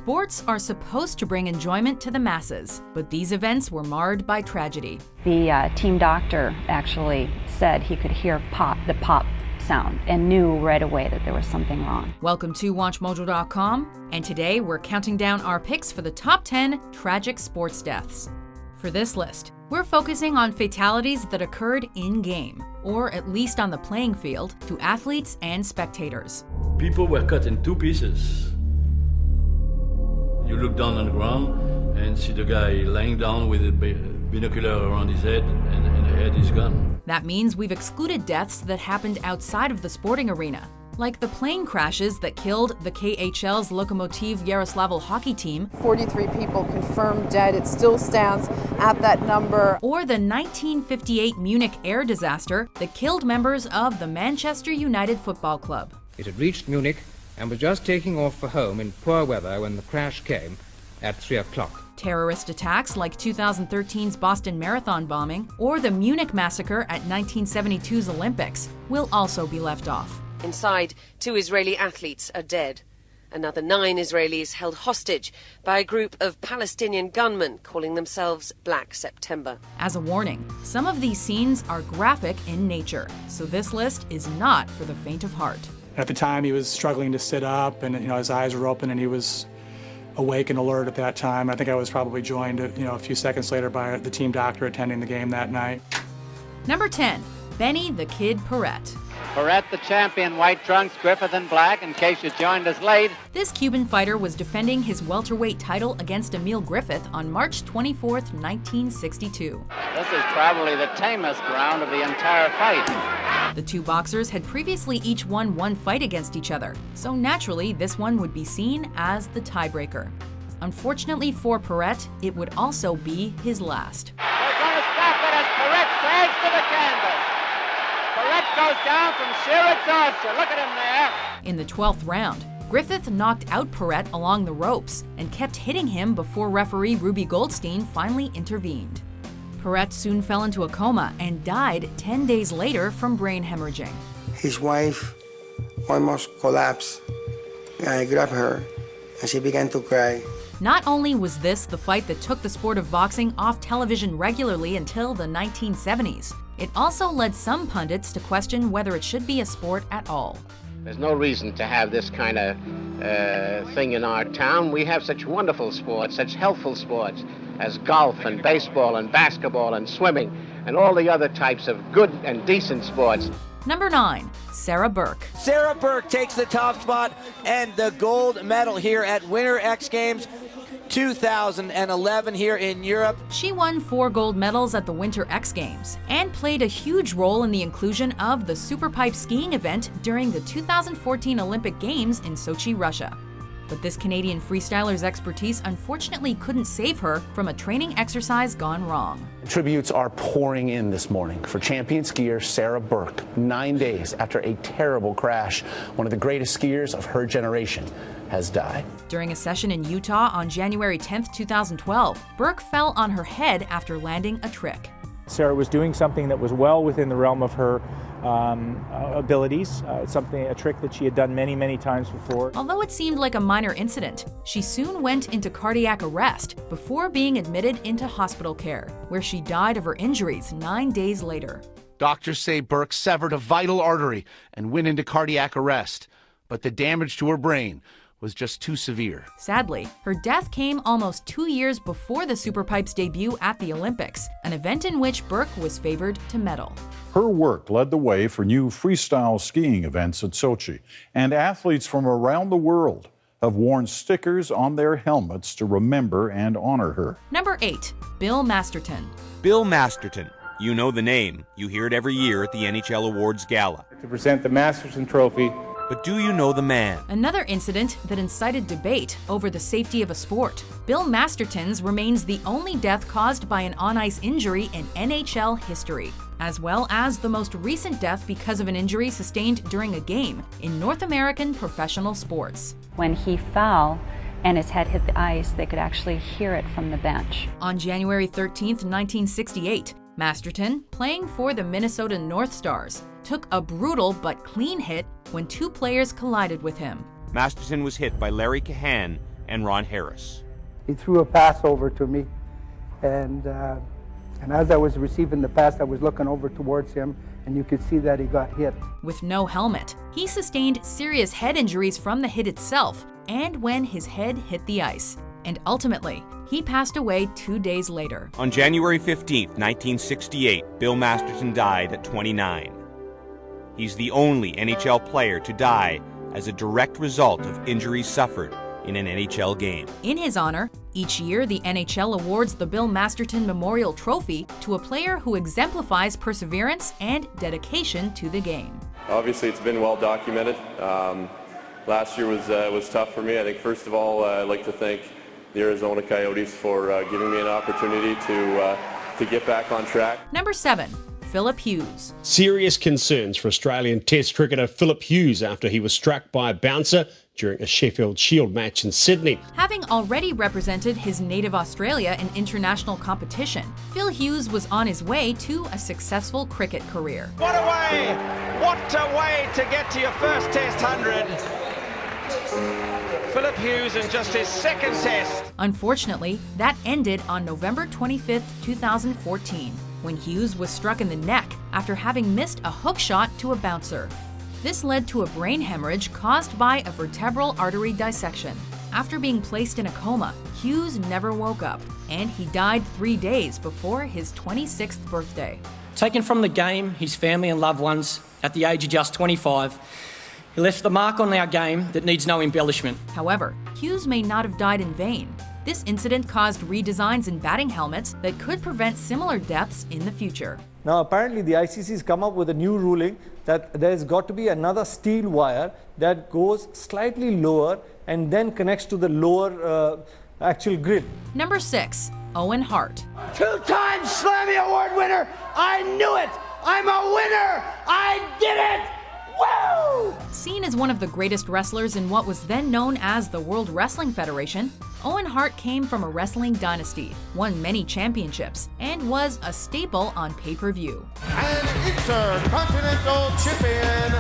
Sports are supposed to bring enjoyment to the masses, but these events were marred by tragedy. The team doctor actually said he could hear the pop sound and knew right away that there was something wrong. Welcome to WatchMojo.com, and today we're counting down our picks for the top 10 tragic sports deaths. For this list, we're focusing on fatalities that occurred in-game, or at least on the playing field, to athletes and spectators. People were cut in two pieces. You look down on the ground and see the guy laying down with a binocular around his head and the head is gone. That means we've excluded deaths that happened outside of the sporting arena, like the plane crashes that killed the KHL's Lokomotiv Yaroslavl hockey team. 43 people confirmed dead. It still stands at that number. Or the 1958 Munich air disaster that killed members of the Manchester United Football Club. It had reached Munich and was just taking off for home in poor weather when the crash came at 3 o'clock. Terrorist attacks like 2013's Boston Marathon bombing or the Munich massacre at 1972's Olympics will also be left off. Inside, 2 Israeli athletes are dead. Another 9 Israelis held hostage by a group of Palestinian gunmen calling themselves Black September. As a warning, some of these scenes are graphic in nature, so this list is not for the faint of heart. At the time, he was struggling to sit up, and his eyes were open, and he was awake and alert at that time. I think I was probably joined, a few seconds later by the team doctor attending the game that night. Number 10, Benny the Kid Paret. Paret, the champion, white trunks, Griffith in black, in case you joined us late. This Cuban fighter was defending his welterweight title against Emil Griffith on March 24, 1962. This is probably the tamest round of the entire fight. The two boxers had previously each won one fight against each other, so naturally this one would be seen as the tiebreaker. Unfortunately for Paret, it would also be his last. They're going to stop it as Paret sags to the canvas. Paret goes down from sheer exhaustion. Look at him there. In the 12th round, Griffith knocked out Paret along the ropes and kept hitting him before referee Ruby Goldstein finally intervened. Paret soon fell into a coma and died 10 days later from brain hemorrhaging. His wife almost collapsed. I grabbed her and she began to cry. Not only was this the fight that took the sport of boxing off television regularly until the 1970s, it also led some pundits to question whether it should be a sport at all. There's no reason to have this kind of thing in our town. We have such wonderful sports, such healthful sports as golf and baseball and basketball and swimming and all the other types of good and decent sports. Number 9, Sarah Burke. Sarah Burke takes the top spot and the gold medal here at Winter X Games 2011 here in Europe. She won 4 gold medals at the Winter X Games and played a huge role in the inclusion of the superpipe skiing event during the 2014 Olympic Games in Sochi, Russia. But this Canadian freestyler's expertise unfortunately couldn't save her from a training exercise gone wrong. Tributes are pouring in this morning for champion skier Sarah Burke, 9 days after a terrible crash. One of the greatest skiers of her generation has died. During a session in Utah on January 10, 2012, Burke fell on her head after landing a trick. Sarah was doing something that was well within the realm of her abilities, a trick that she had done many times before. Although it seemed like a minor incident, she soon went into cardiac arrest before being admitted into hospital care, where she died of her injuries 9 days later. Doctors say Burke severed a vital artery and went into cardiac arrest, but the damage to her brain was just too severe. Sadly, her death came almost 2 years before the Superpipe's debut at the Olympics, an event in which Burke was favored to medal. Her work led the way for new freestyle skiing events at Sochi, and athletes from around the world have worn stickers on their helmets to remember and honor her. Number 8, Bill Masterton. Bill Masterton. You know the name. You hear it every year at the NHL Awards Gala. To present the Masterton Trophy. But do you know the man? Another incident that incited debate over the safety of a sport. Bill Masterton's remains the only death caused by an on-ice injury in NHL history, as well as the most recent death because of an injury sustained during a game in North American professional sports. When he fell and his head hit the ice, they could actually hear it from the bench. On January 13, 1968, Masterton, playing for the Minnesota North Stars, took a brutal but clean hit when 2 players collided with him. Masterton was hit by Larry Cahan and Ron Harris. He threw a pass over to me, and as I was receiving the pass, I was looking over towards him, and you could see that he got hit. With no helmet, he sustained serious head injuries from the hit itself and when his head hit the ice. And ultimately, he passed away 2 days later. On January 15, 1968, Bill Masterton died at 29. He's the only NHL player to die as a direct result of injuries suffered in an NHL game. In his honor, each year the NHL awards the Bill Masterton Memorial Trophy to a player who exemplifies perseverance and dedication to the game. Obviously, it's been well documented. Last year was tough for me. I think first of all, I'd like to thank the Arizona Coyotes for giving me an opportunity to get back on track. Number 7. Phillip Hughes. Serious concerns for Australian Test cricketer Phillip Hughes after he was struck by a bouncer during a Sheffield Shield match in Sydney. Having already represented his native Australia in international competition, Phil Hughes was on his way to a successful cricket career. What a way! What a way to get to your first Test 100. Phillip Hughes in just his second Test. Unfortunately, that ended on November 25, 2014, when Hughes was struck in the neck after having missed a hook shot to a bouncer. This led to a brain hemorrhage caused by a vertebral artery dissection. After being placed in a coma, Hughes never woke up, and he died 3 days before his 26th birthday. Taken from the game, his family and loved ones, at the age of just 25, he left the mark on our game that needs no embellishment. However, Hughes may not have died in vain. This incident caused redesigns in batting helmets that could prevent similar deaths in the future. Now apparently the ICC's come up with a new ruling that there's got to be another steel wire that goes slightly lower and then connects to the lower actual grid. Number 6. Owen Hart. 2-time Slammy Award winner! I knew it! I'm a winner! I did it! Woo! Seen as one of the greatest wrestlers in what was then known as the World Wrestling Federation, Owen Hart came from a wrestling dynasty, won many championships, and was a staple on pay-per-view. And Intercontinental Champion,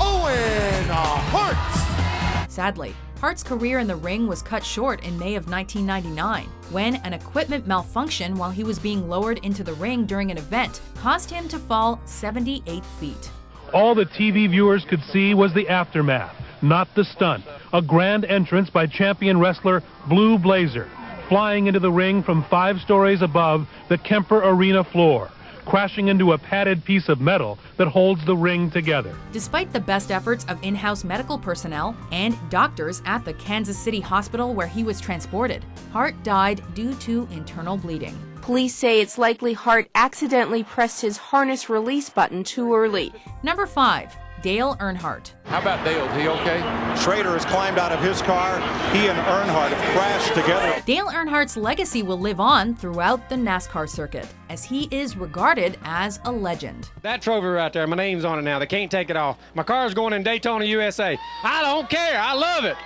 Owen Hart! Sadly, Hart's career in the ring was cut short in May of 1999, when an equipment malfunction while he was being lowered into the ring during an event caused him to fall 78 feet. All the TV viewers could see was the aftermath, not the stunt. A grand entrance by champion wrestler Blue Blazer, flying into the ring from 5 stories above the Kemper Arena floor, crashing into a padded piece of metal that holds the ring together. Despite the best efforts of in-house medical personnel and doctors at the Kansas City hospital where he was transported, Hart died due to internal bleeding. Police say it's likely Hart accidentally pressed his harness release button too early. Number 5. Dale Earnhardt. How about Dale? Is he okay? Schrader has climbed out of his car. He and Earnhardt have crashed together. Dale Earnhardt's legacy will live on throughout the NASCAR circuit, as he is regarded as a legend. That trophy right there, my name's on it now. They can't take it off. My car's going in Daytona, USA. I don't care. I love it.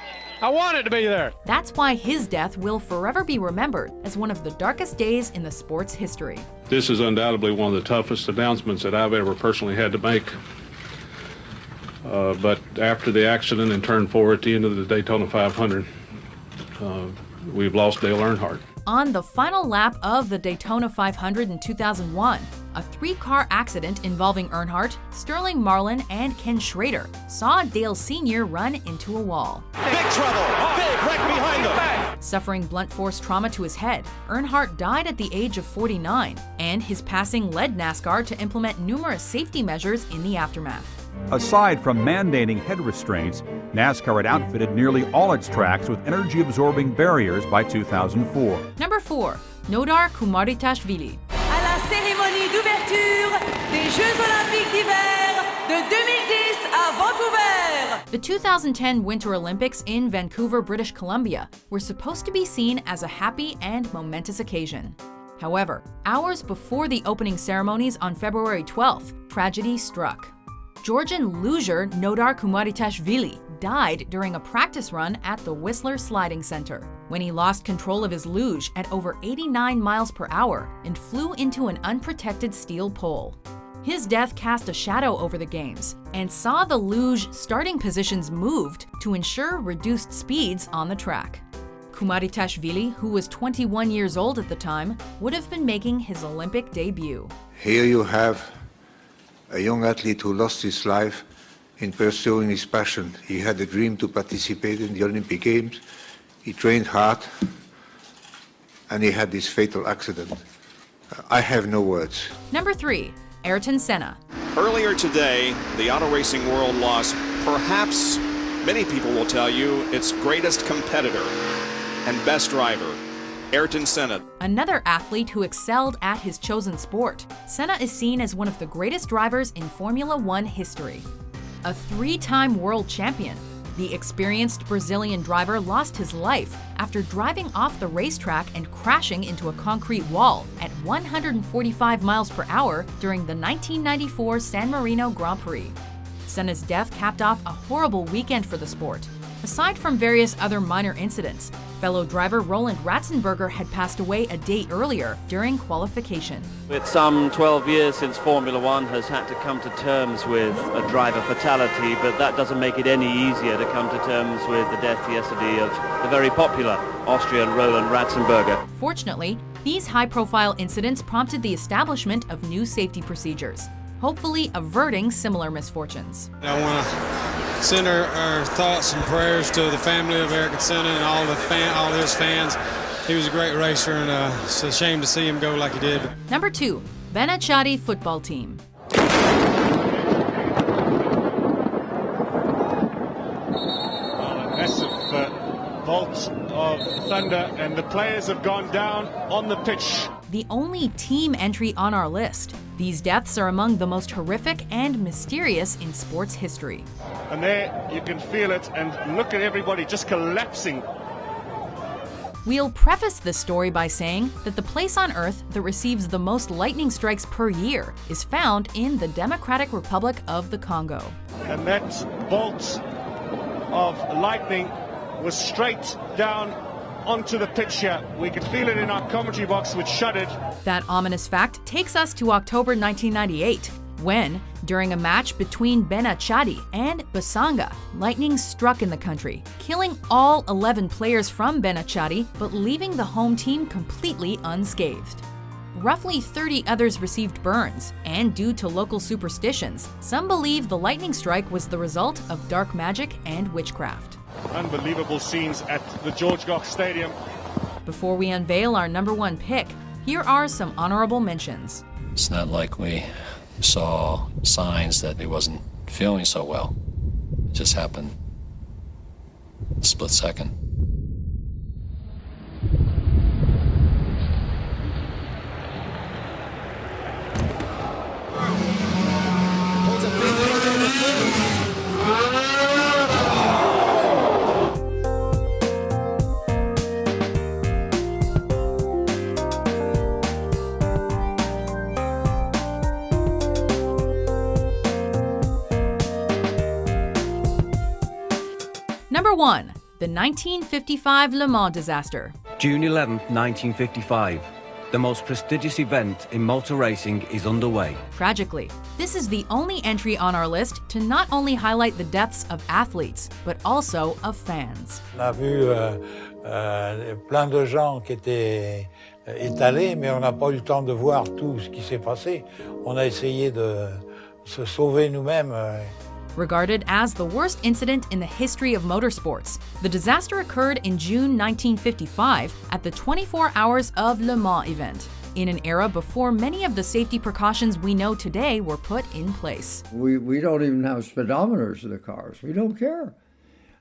I want it to be there. That's why his death will forever be remembered as one of the darkest days in the sport's history. This is undoubtedly one of the toughest announcements that I've ever personally had to make. But after the accident in turn 4 at the end of the Daytona 500, we've lost Dale Earnhardt. On the final lap of the Daytona 500 in 2001, a 3-car accident involving Earnhardt, Sterling Marlin, and Ken Schrader saw Dale Sr. run into a wall. Big trouble! Big wreck behind them! Suffering blunt force trauma to his head, Earnhardt died at the age of 49, and his passing led NASCAR to implement numerous safety measures in the aftermath. Aside from mandating head restraints, NASCAR had outfitted nearly all its tracks with energy-absorbing barriers by 2004. Number 4. Nodar Kumaritashvili. À la cérémonie d'ouverture des Jeux Olympiques d'hiver de 2010 à Vancouver. The 2010 Winter Olympics in Vancouver, British Columbia were supposed to be seen as a happy and momentous occasion. However, hours before the opening ceremonies on February 12th, tragedy struck. Georgian luger Nodar Kumaritashvili died during a practice run at the Whistler Sliding Center when he lost control of his luge at over 89 miles per hour and flew into an unprotected steel pole. His death cast a shadow over the games and saw the luge starting positions moved to ensure reduced speeds on the track. Kumaritashvili, who was 21 years old at the time, would have been making his Olympic debut. Here you have a young athlete who lost his life in pursuing his passion. He had a dream to participate in the Olympic Games. He trained hard, and he had this fatal accident. I have no words. Number 3. Ayrton Senna. Earlier today, the auto racing world lost perhaps, many people will tell you, its greatest competitor and best driver, Ayrton Senna. Another athlete who excelled at his chosen sport. Senna is seen as one of the greatest drivers in Formula One history. A 3-time world champion, the experienced Brazilian driver lost his life after driving off the racetrack and crashing into a concrete wall at 145 miles per hour during the 1994 San Marino Grand Prix. Senna's death capped off a horrible weekend for the sport. Aside from various other minor incidents, fellow driver Roland Ratzenberger had passed away a day earlier during qualification. It's some 12 years since Formula One has had to come to terms with a driver fatality, but that doesn't make it any easier to come to terms with the death yesterday of the very popular Austrian Roland Ratzenberger. Fortunately, these high-profile incidents prompted the establishment of new safety procedures, hopefully averting similar misfortunes. I want to send our thoughts and prayers to the family of Ayrton Senna and all his fans. He was a great racer, and it's a shame to see him go like he did. Number 2. Bennet Shtey football team. A massive bolt of thunder, and the players have gone down on the pitch. The only team entry on our list. These deaths are among the most horrific and mysterious in sports history. And there you can feel it, and look at everybody just collapsing. We'll preface this story by saying that the place on Earth that receives the most lightning strikes per year is found in the Democratic Republic of the Congo. And that bolt of lightning was straight down onto the pitch here. We could feel it in our commentary box, which shuddered. That ominous fact takes us to October 1998, when, during a match between Bennet Shtey and Basanga, lightning struck in the country, killing all 11 players from Bennet Shtey, but leaving the home team completely unscathed. Roughly 30 others received burns, and due to local superstitions, some believe the lightning strike was the result of dark magic and witchcraft. Unbelievable scenes at the George Goch Stadium. Before we unveil our number 1 pick, here are some honorable mentions. It's not like we saw signs that he wasn't feeling so well. It just happened a split second. Number 1. The 1955 Le Mans disaster. June 11, 1955. The most prestigious event in motor racing is underway. Tragically, this is the only entry on our list to not only highlight the deaths of athletes, but also of fans. On a vu plein de gens qui étaient étalés, mais on n'a pas eu le temps de voir tout ce qui s'est passé. On a essayé de se sauver nous-mêmes. Regarded as the worst incident in the history of motorsports, the disaster occurred in June 1955 at the 24 Hours of Le Mans event, in an era before many of the safety precautions we know today were put in place. We don't even have speedometers in the cars. We don't care.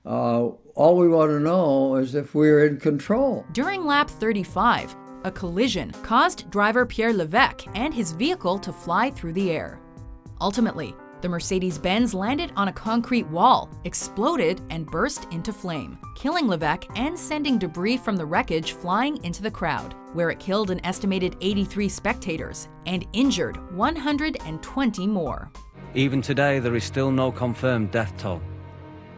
All we want to know is if we're in control. During lap 35, a collision caused driver Pierre Levesque and his vehicle to fly through the air. Ultimately, the Mercedes-Benz landed on a concrete wall, exploded, and burst into flame, killing Levesque and sending debris from the wreckage flying into the crowd, where it killed an estimated 83 spectators and injured 120 more. Even today, there is still no confirmed death toll.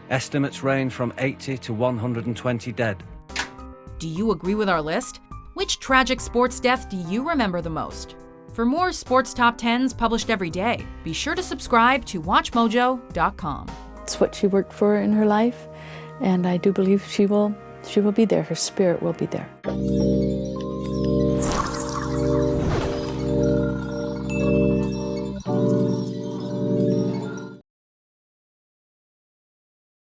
Estimates range from 80 to 120 dead. Do you agree with our list? Which tragic sports death do you remember the most? For more sports top 10s published every day, be sure to subscribe to WatchMojo.com. It's what she worked for in her life, and I do believe she will She will be there. Her spirit will be there.